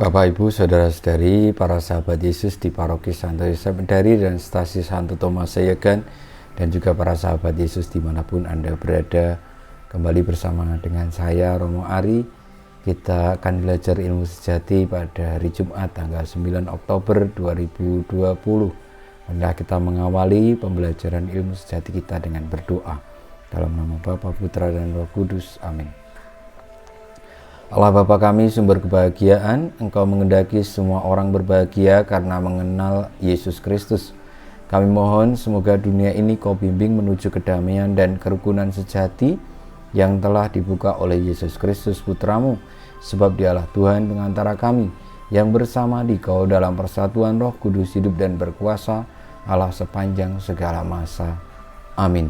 Bapak, Ibu, Saudara-saudari, para sahabat Yesus di Paroki Santo Yosef Medari dan Stasi Santo Thomas Sayegan, dan juga para sahabat Yesus dimanapun Anda berada, kembali bersama dengan saya, Romo Ari. Kita akan belajar ilmu sejati pada hari Jumat tanggal 9 Oktober 2020. Hendak kita mengawali pembelajaran ilmu sejati kita dengan berdoa. Dalam nama Bapa, Putra, dan Roh Kudus. Amin. Allah Bapa kami, sumber kebahagiaan, Engkau mengendaki semua orang berbahagia karena mengenal Yesus Kristus. Kami mohon semoga dunia ini Kau bimbing menuju kedamaian dan kerukunan sejati yang telah dibuka oleh Yesus Kristus Putramu, sebab Dialah Tuhan pengantara kami, yang bersama di Kau dalam persatuan Roh Kudus hidup dan berkuasa, Allah sepanjang segala masa. Amin.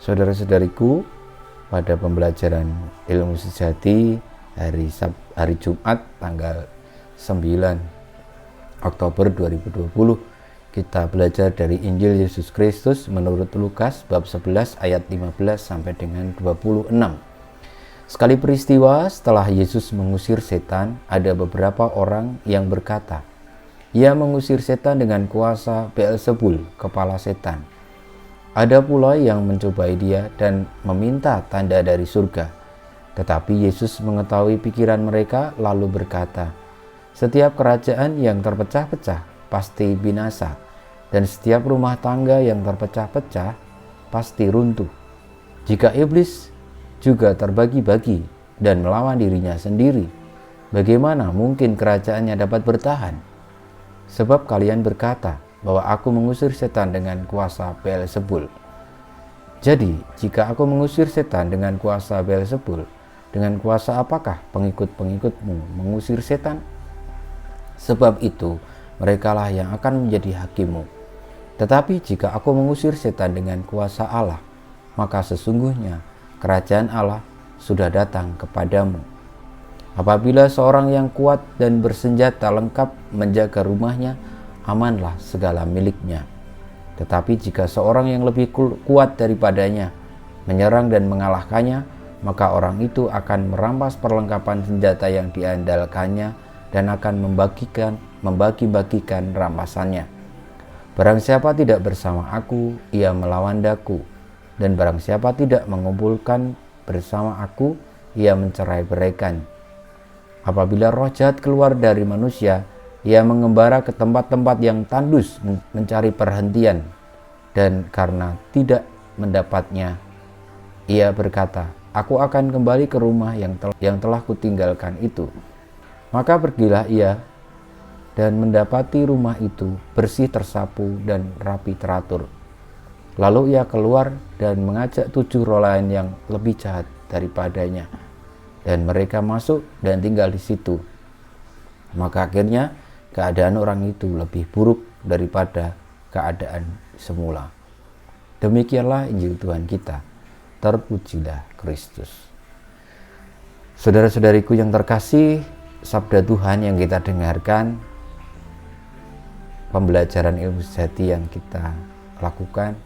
Saudara-saudariku, pada pembelajaran ilmu sejati hari Jumat tanggal 9 Oktober 2020, kita belajar dari Injil Yesus Kristus menurut Lukas bab 11 ayat 15 sampai dengan 26. Sekali peristiwa setelah Yesus mengusir setan, ada beberapa orang yang berkata, "Ia mengusir setan dengan kuasa Beelzebul, kepala setan." Ada pula yang mencobai dia dan meminta tanda dari surga. Tetapi Yesus mengetahui pikiran mereka lalu berkata, "Setiap kerajaan yang terpecah-pecah pasti binasa, dan setiap rumah tangga yang terpecah-pecah pasti runtuh. Jika iblis juga terbagi-bagi dan melawan dirinya sendiri, bagaimana mungkin kerajaannya dapat bertahan? Sebab kalian berkata bahwa aku mengusir setan dengan kuasa Beelzebul. Jadi, jika aku mengusir setan dengan kuasa Beelzebul, dengan kuasa apakah pengikut-pengikutmu mengusir setan? Sebab itu, merekalah yang akan menjadi hakimmu. Tetapi jika aku mengusir setan dengan kuasa Allah, maka sesungguhnya kerajaan Allah sudah datang kepadamu. Apabila seorang yang kuat dan bersenjata lengkap menjaga rumahnya, amanlah segala miliknya. Tetapi jika seorang yang lebih kuat daripadanya menyerang dan mengalahkannya, maka orang itu akan merampas perlengkapan senjata yang diandalkannya dan akan membagi-bagikan rampasannya. Barang siapa tidak bersama aku, ia melawan daku, dan barang siapa tidak mengumpulkan bersama aku, ia mencerai-beraikan. Apabila roh jahat keluar dari manusia, ia mengembara ke tempat-tempat yang tandus mencari perhentian, dan karena tidak mendapatnya, ia berkata, "Aku akan kembali ke rumah yang telah kutinggalkan itu." Maka pergilah ia dan mendapati rumah itu bersih tersapu dan rapi teratur. Lalu ia keluar dan mengajak 7 roh lain yang lebih jahat daripadanya, dan mereka masuk dan tinggal di situ. Maka akhirnya keadaan orang itu lebih buruk daripada keadaan semula. Demikianlah Injil Tuhan kita. Terpujilah Kristus. Saudara-saudariku yang terkasih, sabda Tuhan yang kita dengarkan, pembelajaran ilmu sejati yang kita lakukan,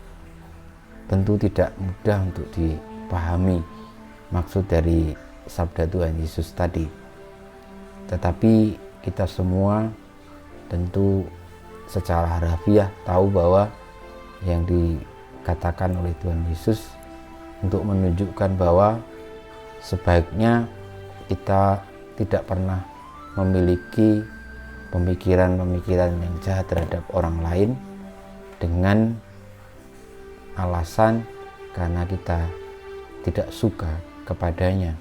tentu tidak mudah untuk dipahami maksud dari sabda Tuhan Yesus tadi. Tetapi kita semua tentu secara harafiah tahu bahwa yang dikatakan oleh Tuhan Yesus untuk menunjukkan bahwa sebaiknya kita tidak pernah memiliki pemikiran-pemikiran yang jahat terhadap orang lain dengan alasan karena kita tidak suka kepadanya.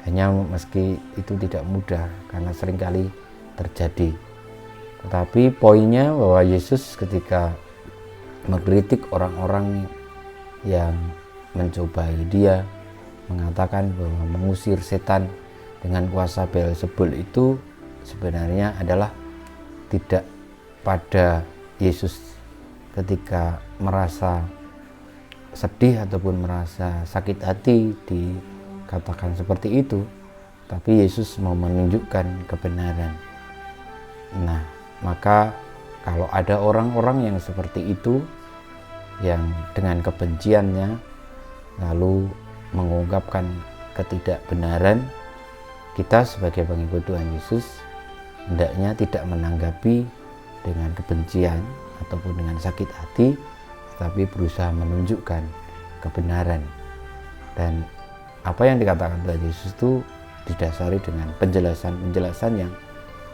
Hanya meski itu tidak mudah karena seringkali terjadi. Tetapi poinnya bahwa Yesus ketika mengkritik orang-orang yang mencobai dia, mengatakan bahwa mengusir setan dengan kuasa Beelzebul itu sebenarnya adalah tidak pada Yesus ketika merasa sedih ataupun merasa sakit hati dikatakan seperti itu, tapi Yesus mau menunjukkan kebenaran. Nah, maka kalau ada orang-orang yang seperti itu, yang dengan kebenciannya lalu mengungkapkan ketidakbenaran, kita sebagai pengikut Tuhan Yesus hendaknya tidak menanggapi dengan kebencian ataupun dengan sakit hati, tetapi berusaha menunjukkan kebenaran. Dan apa yang dikatakan Tuhan Yesus itu didasari dengan penjelasan-penjelasan yang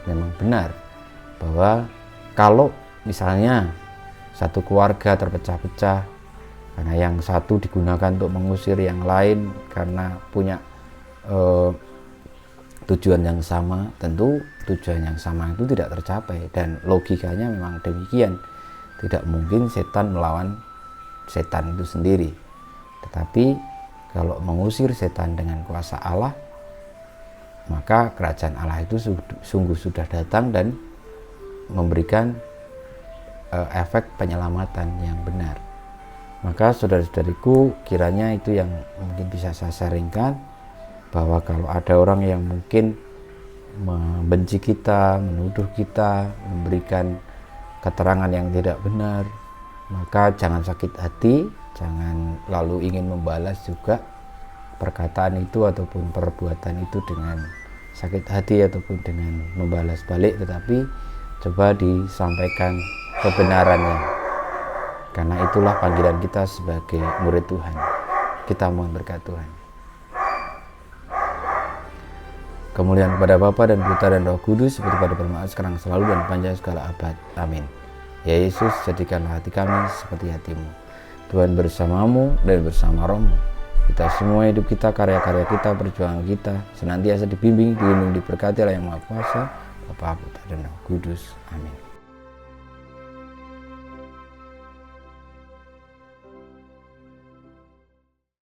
memang benar, bahwa kalau misalnya satu keluarga terpecah-pecah karena yang satu digunakan untuk mengusir yang lain karena punya tujuan yang sama, tentu tujuan yang sama itu tidak tercapai, dan logikanya memang demikian. Tidak mungkin setan melawan setan itu sendiri, tetapi kalau mengusir setan dengan kuasa Allah, maka kerajaan Allah itu sungguh sudah datang dan memberikan efek penyelamatan yang benar. Maka saudara-saudariku, kiranya itu yang mungkin bisa saya sharingkan, bahwa kalau ada orang yang mungkin membenci kita, menuduh kita, memberikan keterangan yang tidak benar, maka jangan sakit hati, jangan lalu ingin membalas juga perkataan itu ataupun perbuatan itu dengan sakit hati ataupun dengan membalas balik, tetapi coba disampaikan kebenarannya, karena itulah panggilan kita sebagai murid Tuhan. Kita mohon berkat Tuhan. Kemuliaan kepada Bapa dan Putra dan Roh Kudus, seperti pada permulaan, sekarang, selalu, dan panjang segala abad. Amin. Ya Yesus, jadikanlah hati kami seperti hati-Mu. Tuhan bersamamu dan bersama rohmu. Kita semua, hidup kita, karya-karya kita, perjuangan kita, senantiasa dibimbing, dilindungi, diberkati oleh Yang Maha Kuasa, Bapa, Putra, dan Roh Kudus. Amin.